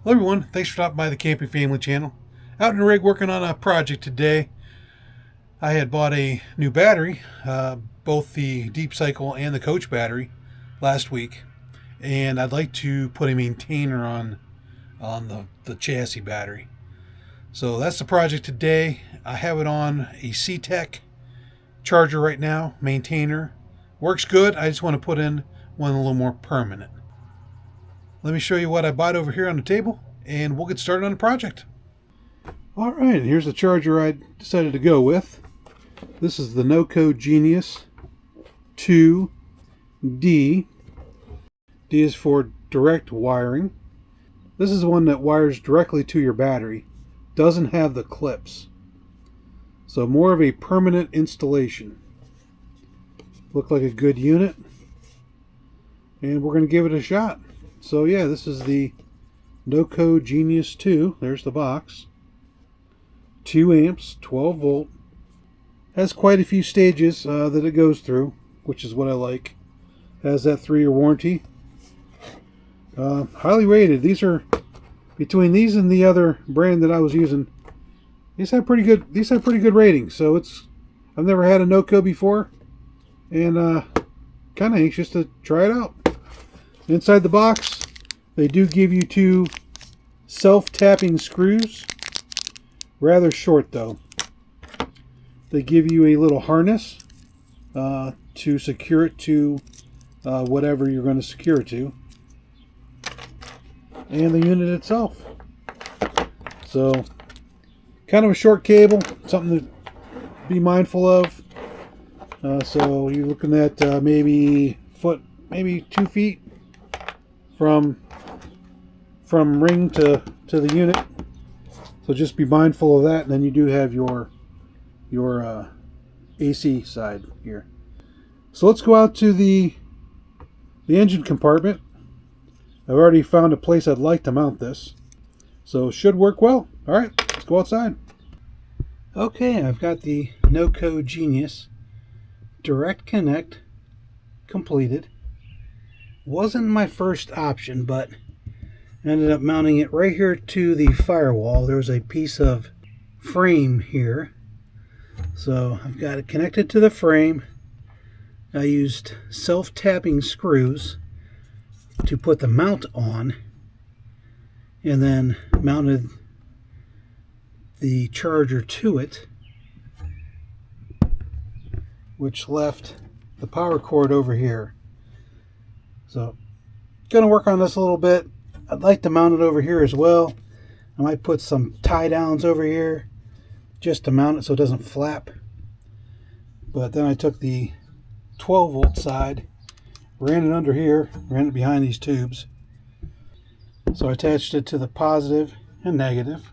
Hello everyone, thanks for stopping by the Camping Family channel. Out in the rig working on a project today. I had bought a new battery, both the Deep Cycle and the Coach battery last week, and I'd like to put a maintainer on the chassis battery. So that's the project today. I have it on a C-Tech charger right now, maintainer. Works good, I just want to put in one a little more permanent. Let me show you what I bought over here on the table, and we'll get started on the project. All right, here's the charger I decided to go with. This is the NOCO GENIUS2D. D is for direct wiring. This is one that wires directly to your battery. Doesn't have the clips. So more of a permanent installation. Looked like a good unit. And we're going to give it a shot. So yeah, this is the NOCO GENIUS2. There's the box. 2 amps, 12 volt. Has quite a few stages that it goes through, which is what I like. Has that 3-year warranty. Highly rated. These are, between these and the other brand that I was using, these have pretty good ratings. So I've never had a NOCO before, and kind of anxious to try it out. Inside the box, they do give you 2 self-tapping screws. Rather short though. They give you a little harness to secure it to whatever you're going to secure it to. And the unit itself. So, kind of a short cable, something to be mindful of. So you're looking at maybe 2 feet from ring to the unit. So just be mindful of that, and then you do have your AC side here. So let's go out to the engine compartment. I've already found a place I'd like to mount this, so it should work well. All right, let's go outside. Okay, I've got the NOCO Genius Direct Connect completed. Wasn't my first option, but I ended up mounting it right here to the firewall. There's a piece of frame here. So I've got it connected to the frame. I used self-tapping screws to put the mount on, and then mounted the charger to it, which left the power cord over here. So gonna work on this a little bit. I'd like to mount it over here as well. I might put some tie downs over here just to mount it so it doesn't flap. But then I took the 12 volt side, ran it under here, ran it behind these tubes. So I attached it to the positive and negative.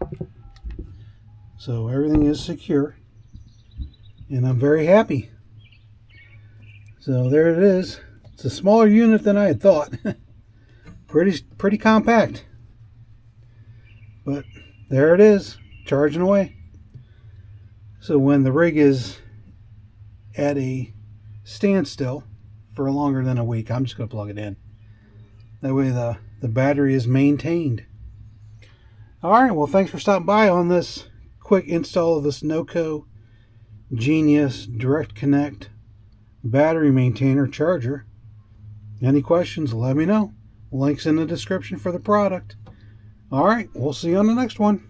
So everything is secure, and I'm very happy. So there it is. It's a smaller unit than I had thought. Pretty compact, but there it is, charging away. So when the rig is at a standstill for longer than a week, I'm just going to plug it in. That way the battery is maintained. Alright, well, thanks for stopping by on this quick install of this NOCO Genius Direct Connect battery maintainer charger. Any questions, let me know. Links in the description for the product. Alright, we'll see you on the next one.